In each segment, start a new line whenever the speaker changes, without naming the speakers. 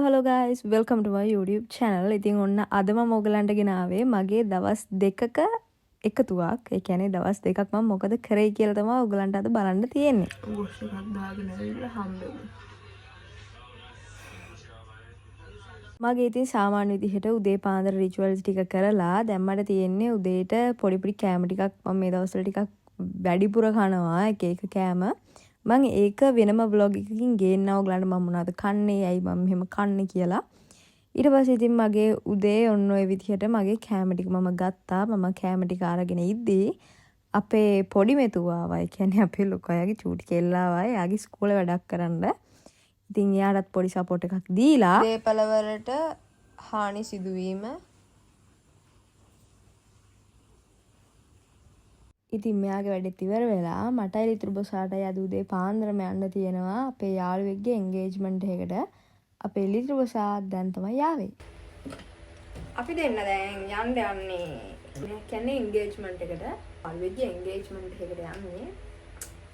hello guys, welcome to my YouTube channel. ඉතින් ඔන්න අද මම ඔයගලන්ට ගෙනාවේ මගේ දවස් දෙකක එකතුවක්. ඒ කියන්නේ දවස් දෙකක් මම මොකද කරේ කියලා තමයි ඔයගලන්ට අද බලන්න තියෙන්නේ. ගොස් එකක් දාගෙන ඇවිල්ලා හම්බෙන්නේ. මගේ ඉතින් සාමාන්‍ය විදිහට උදේ පාන්දර රිචුවල්ස් ටික කරලා දැන් මට තියෙන්නේ උදේට පොඩි පොඩි කෑම ටිකක් මම මේ දවස්වල ටිකක් වැඩිපුර කනවා එක එක කෑම. මම ඒක වෙනම vlog එකකින් ගේන්නවා ඔයගලන්ට මම මොනවද කන්නේ ඇයි මම මෙහෙම කන්නේ කියලා. ඊට පස්සේ ඉතින් මගේ උදේ ඔන්න ඔය විදිහට මගේ කෑම ටික මම ගත්තා. මම කෑම ටික අරගෙන ඉද්දී අපේ පොඩි මෙතුවා ආවා. ඒ කියන්නේ අපේ ලොකු අයගේ චූටි කෙල්ලා ආවා. එයාගේ ඉස්කෝලේ වැඩක් කරන්න. ඉතින් එයාටත් පොඩි සපෝට් එකක් දීලා දේපළවලට හානි සිදුවීම ඉතින් මෙයාගේ වැඩෙත් ඉවර වෙලා මට ඉලිතුරු බොසාටයි අද උදේ පාන්දරම යන්න තියෙනවා අපේ යාළුවෙක්ගේ එන්ගේජ්මන්ට් එකකට. අපේ ඉලිතුරු බොසා දැන් තමයි යාවේ. අපි දෙන්න දැන් යන්න යන්නේ. මේ කියන්නේ එන්ගේජ්මන්ට් එකට. යාළුවෙක්ගේ එන්ගේජ්මන්ට් එකට යන්නේ.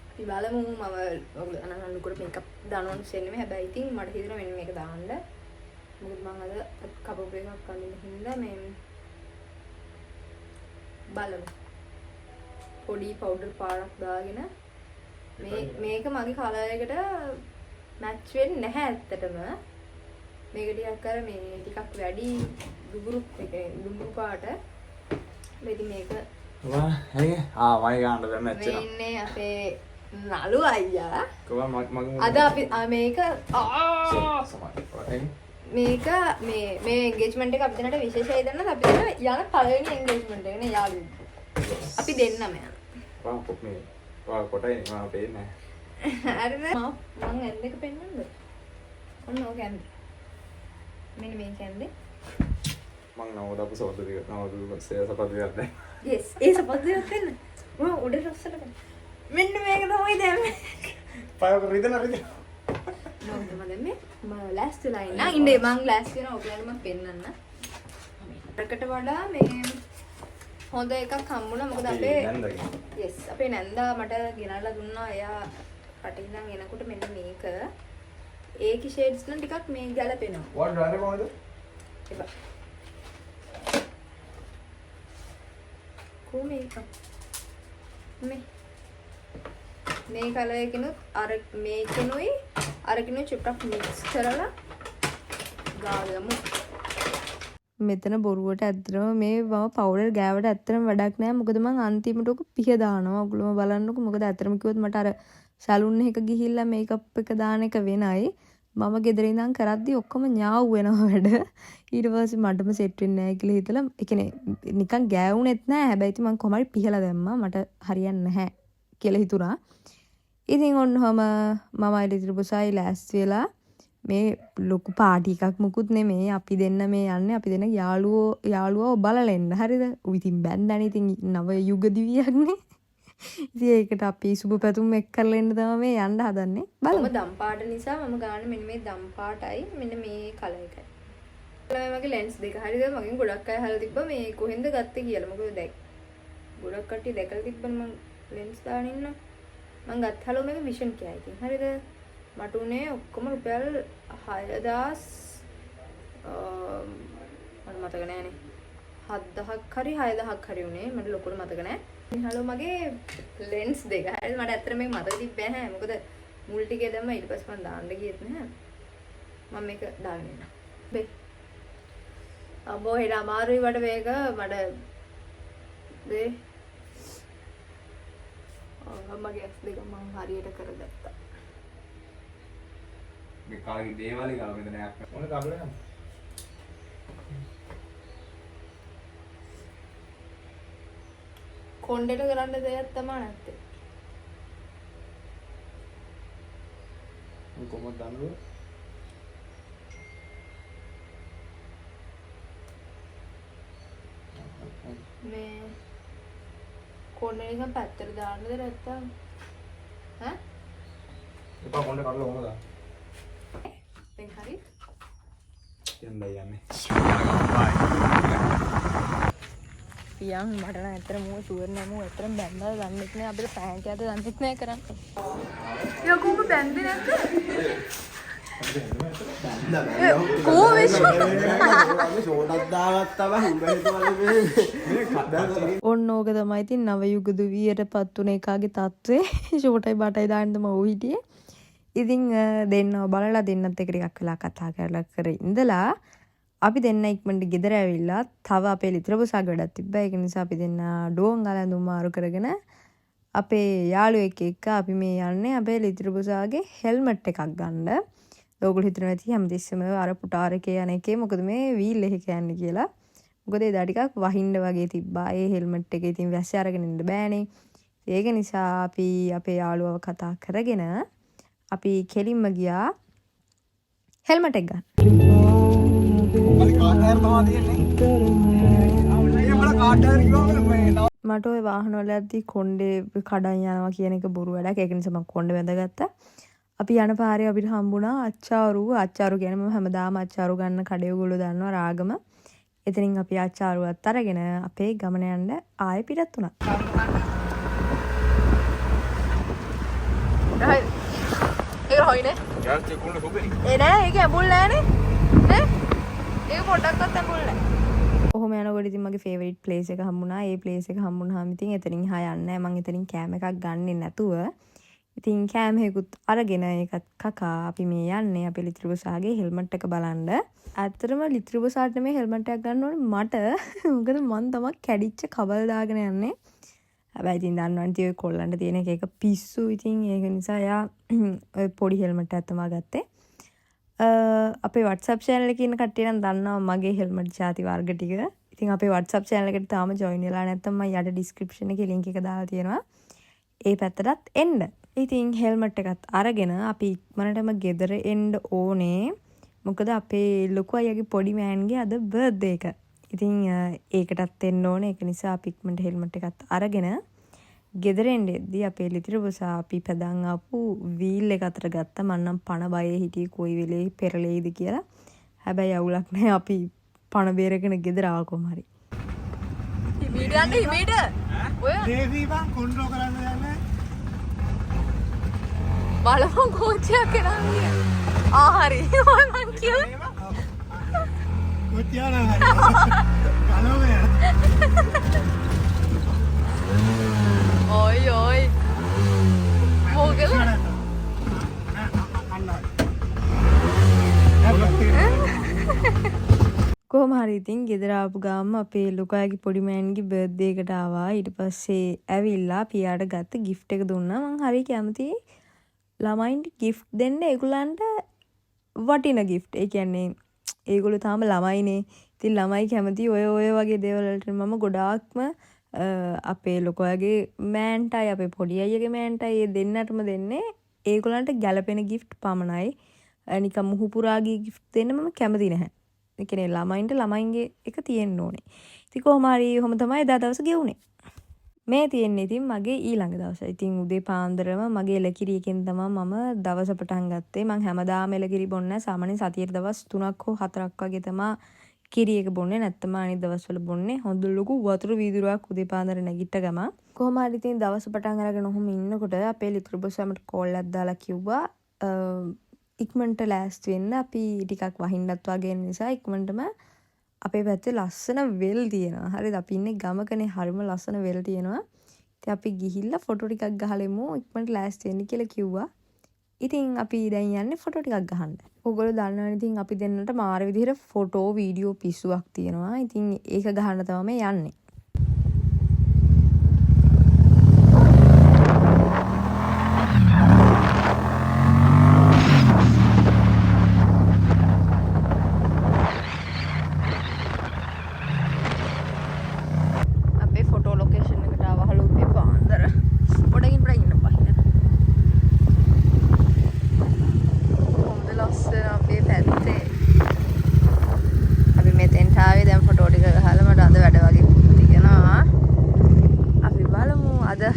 අපි බලමු මම ඔයගොල්ලෝ අනන්නුකට මේකප් දානවන්න සෙන්නේ හැබැයි ඉතින් මට හිතෙනවා මෙන්න මේක දාන්න. මොකද මම අද කපපු එකක් කලින් හින්දා මේ බලමු. පොඩි පවුඩර් පාරක් දාගෙන මේක මගේ කලර් එකට මැච් වෙන්නේ නැහැ ඇත්තටම. මේක ටිකක් අර මේ ටිකක් වැඩි දුඹුරු පාට. ඉතින් මේක
වා හරි මයි ගන්න දැන් නැච්චනවා.
මේ අපේ නලු අයියා.
කොහොම මගේ
අද අපි මේක මේක මේ එන්ගේජ්මන්ට් එක අපි දෙන්නට විශේෂයි දෙන්නත් අපි දෙන්න යන පළවෙනි එන්ගේජ්මන්ට් එක නේ යාළුවෝ. අපි දෙන්නම යනවා.
වා කොටයි මම පේන්නේ
නැහැ. හරිද? මම ඇඳ එක පෙන්නන්නද? ඔන්න ඕක ඇඳ. මෙන්න මේක ඇඳ.
මම නවදාපු සෝද දෙක නවදු සපත් දෙයක් දැන්.
yes ඒ සපත් දෙයක් දෙන්න. මම උඩට රස්සල කරා. මෙන්න මේක තමයි දැන්.
පායක රිදෙන රිදෙන.
මම දැන් මම ලෑස්තිලා ඉන්න. ඉන්නේ මම ලෑස්ති වෙනවා ඔයාලට මම පෙන්නන්න. ප්‍රකට වඩා මේ හොඳ එකක් හම්බුණා. මොකද අපේ yes අපේ නැන්දා මට ගෙනල්ලා දුන්නා. එයා රටින් ඉඳන් එනකොට මෙන්න මේක. ඒකේ ෂේඩ්ස් නම් ටිකක් මේ ගැලපෙනවා.
what driver කොහොමද?
එපා. කොහොමද මේ කලර් එකනොත් අර මේකෙනුයි අරකිනුයි චුට්ටක් මික්ස් කරලා ගාගමු. මෙතන බොරුවට ඇත්තටම මේ මම පවුඩර් ගෑවට ඇත්තටම වැඩක් නැහැ. මොකද මම අන්තිමට ඔක පිහ දානවා. ඔයගොල්ලෝම බලන්නකෝ. මොකද ඇත්තටම කිව්වොත් මට අර සැලුන් එක ගිහිල්ලා මේකප් එක දාන එක වෙනයි. මම ගෙදර ඉඳන් කරද්දි ඔක්කොම ඥාව් වෙනවා වැඩ. ඊට පස්සේ මටම සෙට් වෙන්නේ නැහැ කියලා හිතලා ඒ කියන්නේ නිකන් ගෑවුනෙත් නැහැ. හැබැයි ඉතින් මම කොහමරි පිහලා දැම්මා. මට හරියන්නේ නැහැ කියලා හිතුණා. ඉතින් ඔන්නෝම මම ඉලිතුරු බොසයි ලෑස්ති වෙලා මේ ලොකු පාටි එකක් මුකුත් නෙමෙයි. අපි දෙන්න මේ යන්නේ. අපි දෙන්න යාළුවෝ බලලා එන්න. හරිද? ඉතින් බැන්දානේ. ඉතින් නව යුග දිවියක්නේ. ඉතින් ඒකට අපි සුබ පැතුම් එක් කරලා එන්න තමයි මේ යන්න හදන්නේ. බලමු. දම් පාට නිසා මම ගන්න මෙන්න මේ දම් පාටයි මෙන්න මේ කලර් එකයි. මගේ ලෙන්ස් දෙක හරිද? මගෙන් ගොඩක් අය අහලා තිබ්බා මේ කොහෙන්ද ගත්තේ කියලා. මොකද දැක් ගොඩක් කට්ටිය දැකලා තිබ්බනේ මම ලෙන්ස් දාගෙන ඉන්නවා. මම ගත්තාලෝ මේක විෂන් කියයි. ඉතින් හරිද? මට උනේ ඔක්කොම රුපියල් 6000 මට මතක නෑනේ 7000ක් හරි 6000ක් හරි උනේ. මට ලොකුට මතක නෑ. හලෝ මගේ ලෙන්ස් දෙක. හරිද? මට ඇත්තට මේක මතක තිබ්බේ නැහැ. මොකද මුල් ටිකේ දැම්ම ඊට පස්සේ මම දාන්න ගියෙත් නැහැ. මම මේක දාගෙන ඉන්නවා. බේ. අම්මෝ හෙට අමාරුයි වට මේක මට දේ. මගේ ඇස් දෙක මම හරියට කරගත්තා.
මේ කාගේ දේවාලේ ගාව මෙතන යක් මොන කබල යන්න
කොණ්ඩේට කරන්න දෙයක් තමයි නැත්තේ.
කොහොමද දන්නවද?
මේ කොණ්ඩේ නිකන් පැත්තට දාන්නද නැත්තම් ඈ?
එපා කොණ්ඩේ කඩලා කොහමද?
දැන් හරි?
යන්නේ.
පියන් මට නම් ඇත්තට මූ ෂුවර් නෑ. මූ ඇත්තටම බැන්දා දන්නෙත් නෑ. අපිට පෑන්ට් එකද දන්නෙත් නෑ කරන්නේ. යකෝ බැන්දේ නැද්ද? ඔන්න ඕක තමයි ඉතින් නව යුග දුවියට පත් වුණ එකාගේ තත්ත්වේ ෂෝටයි බටයි දාන්නම ඌ හිටියේ. ඉතින් දෙන්නව බලලා දෙන්නත් එක ටිකක් වෙලා කතා කරලා කර ඉඳලා අපි දෙන්න ඉක්මනට ගෙදර ඇවිල්ලා තව අපේ ලිත්‍ර පුසාගේ වැඩක් තිබ්බා. ඒක නිසා අපි දෙන්න ඩෝන් ගලඳුම් මාරු කරගෙන අපේ යාළුවෙක් එක්ක අපි මේ යන්නේ අපේ ලිත්‍ර පුසාගේ හෙල්මට් එකක් ගන්න. ඕගොල්ලෝ හිතනවා ඇති හැමතිස්සෙම අර පුටාරකේ යන එකේ මොකද මේ වීල් එක කියන්නේ කියලා. මොකද එදා ටිකක් වහින්න වගේ තිබ්බා. ඒ හෙල්මට් එකේ ඉතින් වැස්ස අරගෙන ඉන්න බෑනේ. ඒක නිසා අපි අපේ යාළුවව කතා කරගෙන අපි කෙලින්ම ගියා හෙල්මට් එක ගන්න. මට ඔය වාහන වල යද්දි කොණ්ඩේ කඩන් යනවා කියන එක බොරු වැඩක්. ඒක නිසා මම කොණ්ඩේ බැඳගත්තා. අපි යන පාරේ අපිට හම්බුණා අච්චාරු කියන්නේ මම හැමදාම අච්චාරු ගන්න කඩේ ඔයගොල්ලෝ දන්නවා රාගම. එතනින් අපි අච්චාරුවත් අරගෙන අපේ ගමන යන්න ආයෙ පිටත් වුණා. right. ඒක හොයිනේ. යාත් කුණ කොබේ. ඒ නෑ ඒක ඇඹුල් නෑනේ. නේ? ඒක පොඩ්ඩක්වත් ඇඹුල් නෑ. ඔහොම යනකොට ඉතින් මගේ ෆේවරිට් ප්ලේස් එක හම්බුණා. ඒ ප්ලේස් එක හම්බුණාම ඉතින් එතනින් හා යන්නේ නෑ. මං එතනින් කෑම එකක් ගන්නෙ නැතුව ඉතින් කෑම හේකුත් අරගෙන ඒකත් කකා අපි මේ යන්නේ අපේ ලිත්‍රිබුසාගේ හෙල්මට් එක බලන්න. ඇත්තටම ලිත්‍රිබුසාට මේ හෙල්මට් එකක් ගන්න ඕනේ මට. මොකද මං තමයි කැඩිච්ච කබල් දාගෙන යන්නේ. හැබැයි ඉතින් දන්නවනේ ඉතින් ඔය කොල්ලන්ට තියෙන එක පිස්සු. ඉතින් ඒක නිසා එයා ඔය පොඩි හෙල්මට් එකක් තමයි ගත්තේ. අපේ WhatsApp channel එකේ ඉන්න කට්ටිය නම් දන්නවා මගේ හෙල්මට් ජාති වර්ග ටික. ඉතින් අපේ WhatsApp channel එකට තාම join වෙලා නැත්නම් මම යට description එකේ link එක දාලා තියෙනවා. ඒ පැත්තටත් එන්න. ඉතින් හෙල්මට් එකත් අරගෙන අපි ඉක්මනටම ගෙදර එන්න ඕනේ. මොකද අපේ ලොකු අයියාගේ පොඩි මෑන්ගේ අද බර්ත්ඩේ එක. ඉතින් ඒකටත් එන්න ඕනේ. ඒක නිසා අපි ඉක්මනට හෙල්මට් එකත් අරගෙන ගෙදර එන්නේදී අපේ ලිත්‍රිබුසා අපි පදන් ආපු වීල් එක අතර ගත්තා. මම නම් පණ බයේ හිටියේ කොයි වෙලේ පෙරලෙයිද කියලා. හැබැයි අවුලක් නැහැ. අපි පණ බේරගෙන ගෙදර ආවා කොහොම හරි. හිමීට යන්න හිමීට. ඔය දේවි බං කොන්ට්‍රෝල් කරන්න යන්නේ. බලමු කෝච්චියක් එනන්නේ. හරි. මම කිව්වා. කොච්චියක් නෑ. බලමු. ඔයි ඔයි. මොකද? කොහොම හරි ඉතින් ගෙදර ආපු ගාම අපේ ලොකාගේ පොඩි මෑන්ගේ බර්ත්ඩේ එකට ආවා. ඊට පස්සේ ඇවිල්ලා පියාට ගත්ත gift එක දුන්නා. මං හරි කැමතියි ළමයින්ට gift දෙන්න. ඒගොල්ලන්ට වටින gift. ඒ කියන්නේ ඒගොල්ලෝ තාම ළමයිනේ. ඉතින් ළමයි කැමති ඔය වගේ දේවල් වලට මම ගොඩාක්ම අපේ ලොකෝගේ මෑන්ටයි අපේ පොඩි අයියගේ මෑන්ටයි ඒ දෙන්නටම දෙන්නේ ඒගොල්ලන්ට ගැලපෙන gift පමණයි. නිකන් මුහුපුරාගේ gift දෙන්න මම කැමති නැහැ. ඒ කියන්නේ ළමයින්ට ළමයින්ගේ එක තියෙන්න ඕනේ. ඉතින් කොහොම හරි ඔහොම තමයි එදා දවස ගෙවුනේ. මේ තියෙන්නේ ඉතින් මගේ ඊළඟ දවස. ඉතින් උදේ පාන්දරම මගේ එලකිරි එකෙන් තමයි මම දවස පටන් ගත්තේ. මම හැමදාම එලකිරි බොන්නේ නැහැ. සාමාන්‍යයෙන් සතියේ දවස් 3ක් හෝ 4ක් වගේ තමයි කිරි එක බොන්නේ. නැත්නම් අනිත් දවස්වල බොන්නේ. හොඳ ලොකු වතුර වීදුරුවක් උදේ පාන්දර නැගිට ගම. කොහොම හරි ඉතින් දවස පටන් අරගෙන ඔහොම ඉන්නකොට අපේ ලිත්‍රිබුසාමට කෝල් එකක් දාලා කිව්වා ඉක්මනට ලෑස්ති වෙන්න. අපි ටිකක් වහින්නත් වගේ නිසා ඉක්මනටම අපේ පැත්තේ ලස්සන වෙල් තියෙනවා. හරිද? අපි ඉන්නේ ගමකනේ. හරිම ලස්සන වෙල් තියෙනවා. ඉතින් අපි ගිහිල්ලා ෆොටෝ ටිකක් ගහලෙමු. ඉක්මනට ලෑස්ති වෙන්න කියලා කිව්වා. ඉතින් අපි දැන් යන්නේ ෆොටෝ ටිකක් ගහන්න. ඔයගොල්ලෝ දන්නවනේ ඉතින් අපි දෙන්නට මාර විදිහට ෆොටෝ වීඩියෝ පිස්සුවක් තියෙනවා. ඉතින් ඒක ගහන්න තමයි යන්නේ.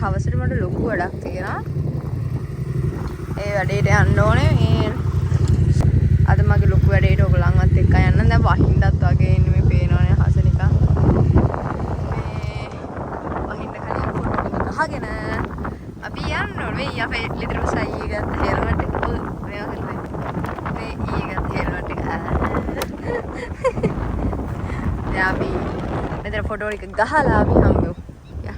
හවසට මට ලොකු වැඩක් තියෙනවා. ඒ වැඩේට යන්න ඕනේ. අද මගේ ලොකු වැඩේට ඔයගොල්ලන්වත් එක්ක යන්න. දැන් වහින්නත් වගේ ඉන්නේ මේ පේනවනේ හස නිකන්. මේ වහින්න කලින් ෆොටෝ ටික ගහගෙන අපි යන්න ඕනේ. මේ අපේ ලිත්‍රිබුසායි ගත්ත හෙල්මට් එක. මේවා කරලා. මේ දැන් අපි මෙතන ෆොටෝ ටික ගහලා අපි හම්බෙමු. යා.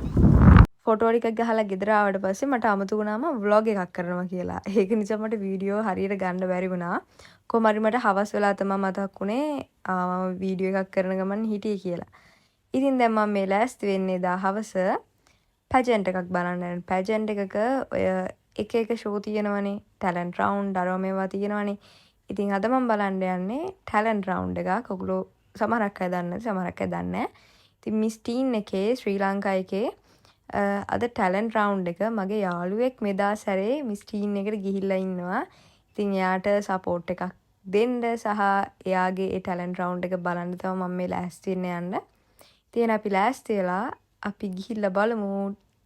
ෆොටෝ ටික ගහලා ගෙදර ආවට පස්සේ මට අමතක වුණාම vlog එකක් කරනවා කියලා. ඒක නිසා මට වීඩියෝ හරියට ගන්න බැරි වුණා. කොහොම හරි මට හවස් වෙලා තමයි මතක් වුණේ මම වීඩියෝ එකක් කරන ගමන් හිටියේ කියලා. ඉතින් දැන් මම මේ ලෑස්ති වෙන්නේ දා හවස පැජන්ට් එකක් බලන්න. පැජන්ට් එකක ඔය එක ෂෝ තියෙනවනේ. ටැලන්ට් රවුන්ඩ් අරව මේවා තියෙනවනේ. ඉතින් අද මම බලන්න යන්නේ ටැලන්ට් රවුන්ඩ් එකක්. ඔගොල්ලෝ සමහරක් අය දන්නේ නැති සමහරක් අය දන්නේ නැහැ. ඉතින් මිස් ටීන් එකේ ශ්‍රී ලංකා එකේ අද ටැලන්ට් රවුන්ඩ් එක මගේ යාළුවෙක් මෙදා සැරේ මිස් ටීන් එකට ගිහිල්ලා ඉන්නවා. ඉතින් එයාට සපෝට් එකක් දෙන්න සහ එයාගේ ඒ ටැලන්ට් රවුන්ඩ් එක බලන්න තමයි මම මේ ලෑස්ති වෙන්න යන්න. ඉතින් අපි ලෑස්ති වෙලා අපි ගිහිල්ලා බලමු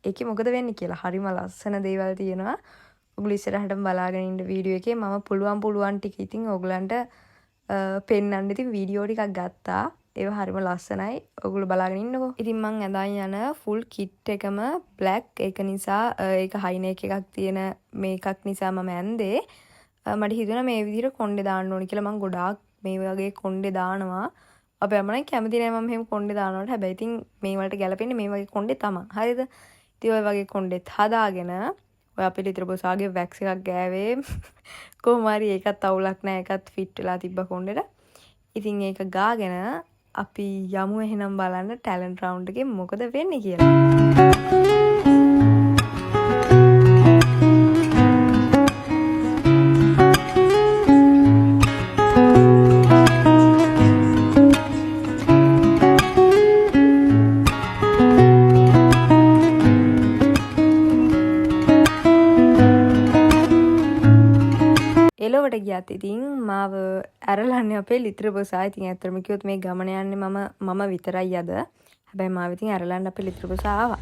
ඒකේ මොකද වෙන්නේ කියලා. හරිම ලස්සන දේවල් තියෙනවා. ඔයගොල්ලෝ ඉස්සරහටම බලාගෙන ඉන්න වීඩියෝ එකේ මම පුළුවන් ටික ඉතින් ඔයගලන්ට පෙන්නන්න ඉතින් වීඩියෝ ටිකක් ගත්තා. ඒව හරිම ලස්සනයි. ඔයගොල්ලෝ බලාගෙන ඉන්නකෝ. ඉතින් මං අදන් යන ෆුල් කිට් එකම බ්ලැක්. ඒක නිසා ඒක හයි නෙක් එකක් තියෙන මේකක් නිසා මම ඇන්දේ. මට හිතුණා මේ විදිහට කොණ්ඩේ දාන්න ඕනේ කියලා. මං ගොඩාක් මේ වගේ කොණ්ඩේ දානවා. අපි අම්මලා කැමති නෑ මම මෙහෙම කොණ්ඩේ දානවට. හැබැයි ඉතින් මේ වලට ගැලපෙන්නේ මේ වගේ කොණ්ඩේ තමයි. හරිද? ඉතින් ඔය වගේ කොණ්ඩෙත් හදාගෙන ඔය අපේ ලිතර බොසාගේ වැක්ස් එකක් ගෑවේ. කොහොම හරි ඒකත් අවුලක් නෑ. ඒකත් ෆිට වෙලා තිබ්බ කොණ්ඩේට. ඉතින් ඒක ගාගෙන අපි යමු එහෙනම් බලන්න ටැලන්ට් රවුන්ඩ් එකේ මොකද වෙන්නේ කියලා. එලොවට ගියත් ඉතින් මාව ඇරලන්නේ අපේ ලිතර බොසා. ඉතින් ඇත්තටම කිව්වොත් මේ ගමන යන්නේ මම විතරයි අද. හැබැයි මාව ඉතින් ඇරලන්න අපේ ලිතර බොසා ආවා.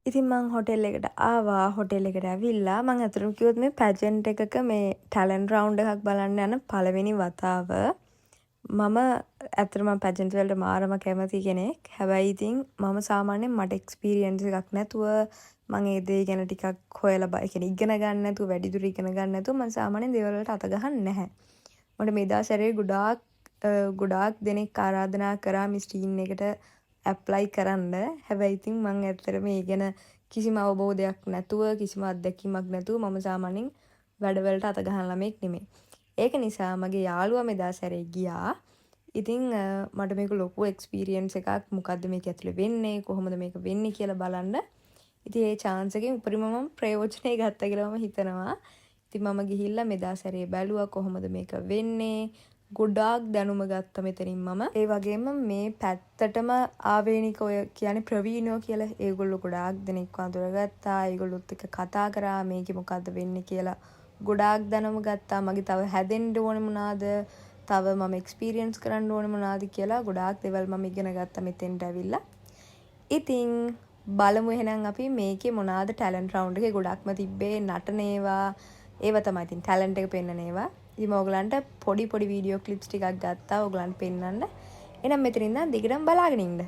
ඉතින් මං හොටෙල් එකට ආවා. හොටෙල් එකට ඇවිල්ලා මං ඇත්තටම කිව්වොත් මේ පැජන්ට් එකක මේ ටැලන්ට් රවුන්ඩ් එකක් බලන්න යන පළවෙනි වතාව. මම ඇත්තටම පැජන්ට් වලට මාරම කැමති කෙනෙක්. හැබැයි ඉතින් මම සාමාන්‍යයෙන් මට එක්ස්පීරියන්ස් එකක් නැතුව මම ඒ දේ ගැන ටිකක් හොයලා ඉගෙන ගන්න නැතුව වැඩිදුර ඉගෙන ගන්න නැතුව මම සාමාන්‍යයෙන් දේවල් වලට අත ගහන්නේ නැහැ. මට මේ දවස්වල ගොඩාක් දෙනෙක් ආරාධනා කරා මිස් ටීන් එකට ඇප්ලයි කරන්න. හැබැයි ඉතින් මම ඇත්තටම මේ ගැන කිසිම අවබෝධයක් නැතුව කිසිම අත්දැකීමක් නැතුව මම සාමාන්‍යයෙන් වැඩවලට අත ගහන ළමෙක් නෙමෙයි. ඒක නිසා මගේ යාළුවා මෙදා සැරේ ගියා. ඉතින් මට මේක ලොකු එක්ස්පීරියන්ස් එකක්. මොකද්ද මේක ඇතුලේ වෙන්නේ? කොහොමද මේක වෙන්නේ කියලා බලන්න. ඉතින් ඒ chance එකෙන් උපරිමම ප්‍රයෝජනෙ ගත්තා කියලා මම හිතනවා. ඉතින් මම ගිහිල්ලා මෙදා සැරේ බැලුවා කොහොමද මේක වෙන්නේ. ගොඩාක් දැනුම ගත්තා මෙතනින් මම. ඒ වගේම මේ පැත්තටම ආවේනික ඔය කියන්නේ ප්‍රවීණයෝ කියලා ඒගොල්ලෝ ගොඩාක් දෙනෙක් වඳුරගත්තා. ඒගොල්ලොත් එක්ක කතා කරා මේකේ මොකද්ද වෙන්නේ කියලා. ගොඩාක් දැනුම ගත්තා. මගේ තව හැදෙන්න ඕනේ මොනවාද? තව මම එක්ස්පීරියන්ස් කරන්න ඕනේ මොනවාද කියලා ගොඩාක් දේවල් මම ඉගෙන ගත්තා මෙතෙන්ට ඇවිල්ලා. ඉතින් බලමු එහෙනම් අපි මේකේ මොනවාද ටැලන්ට් රවුන්ඩ් එකේ ගොඩක්ම තිබ්බේ නටන ඒවා. ඒවා තමයි ඉතින් ටැලන්ට් එක පෙන්නන ඒවා. ඉතින් ඔයගලන්ට පොඩි වීඩියෝ ක්ලිප්ස් ටිකක් ගත්තා ඔයගලන්ට පෙන්නන්න. එහෙනම් මෙතනින් ඉඳන් දිගටම බලාගෙන ඉන්න.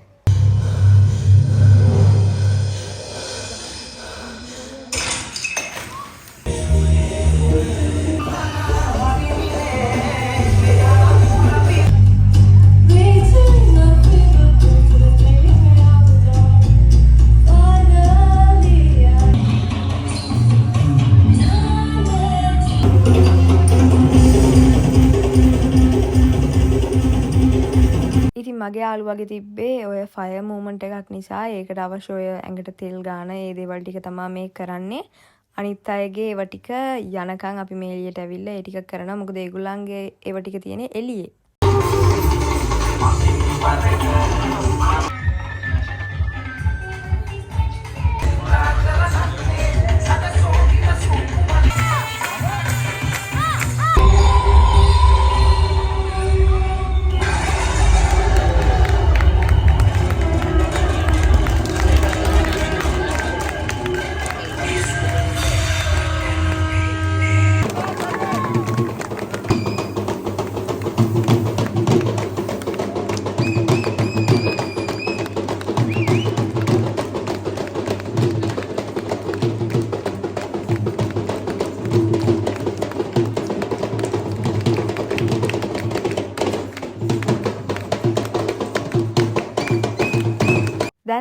ඉතින් මගේ යාළුවාගේ තිබ්බේ ඔය ෆයර් මූවමන්ට් එකක් නිසා ඒකට අවශ්‍ය ඔය ඇඟට තෙල් ගාන ඒ දේවල් ටික තමයි මේ කරන්නේ. අනිත් අයගේ ඒව ටික යනකම් අපි මේ එළියට ඇවිල්ලා ඒ ටික කරනවා. මොකද ඒගොල්ලන්ගේ ඒව ටික තියෙන්නේ එළියේ.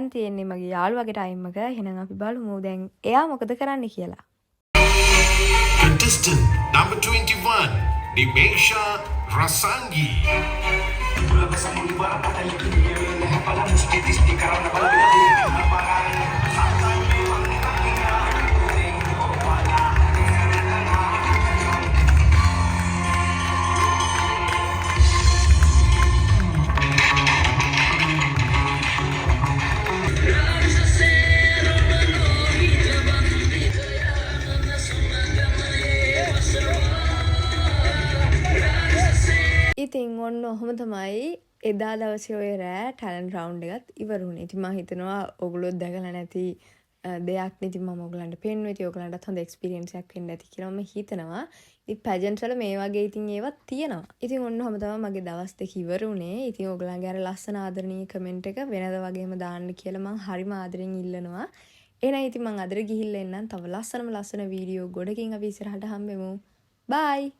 දැන් තියෙන්නේ මගේ යාළුවගේ ටයිම් එක. එහෙනම් අපි බලමු දැන් එයා මොකද කරන්න කියලා.
Contestant number 21, Dimensha Rasangi.
ඉතින් ඔන්න ඔහොම තමයි එදා දවසේ ඔය රෑ ටැලන්ට් රවුන්ඩ් එකත් ඉවර වුණේ. ඉතින් මම හිතනවා ඔයගොල්ලෝ දැකලා නැති දෙයක් නේ. ඉතින් මම ඔයගලන්ට පෙන්නුවේ. ඉතින් ඔයගලන්ටත් හොඳ එක්ස්පීරියන්ස් එකක් වෙන්න ඇති කියලා මම හිතනවා. ඉතින් පැජන්ට් වල මේ වගේ ඉතින් ඒවත් තියෙනවා. ඉතින් ඔන්න ඔහොම තමයි මගේ දවස් දෙක ඉවර වුණේ. ඉතින් ඔයගලන්ගේ අර ලස්සන ආදරණීය කමෙන්ට් එක වෙනද වගේම දාන්න කියලා මම හරිම ආදරෙන් ඉල්ලනවා. එහෙනම් ඉතින් මම අදට ගිහිල්ලා එන්නම්. තව ලස්සන වීඩියෝ ගොඩකින් අපි ඉස්සරහට හම්බෙමු. බයි.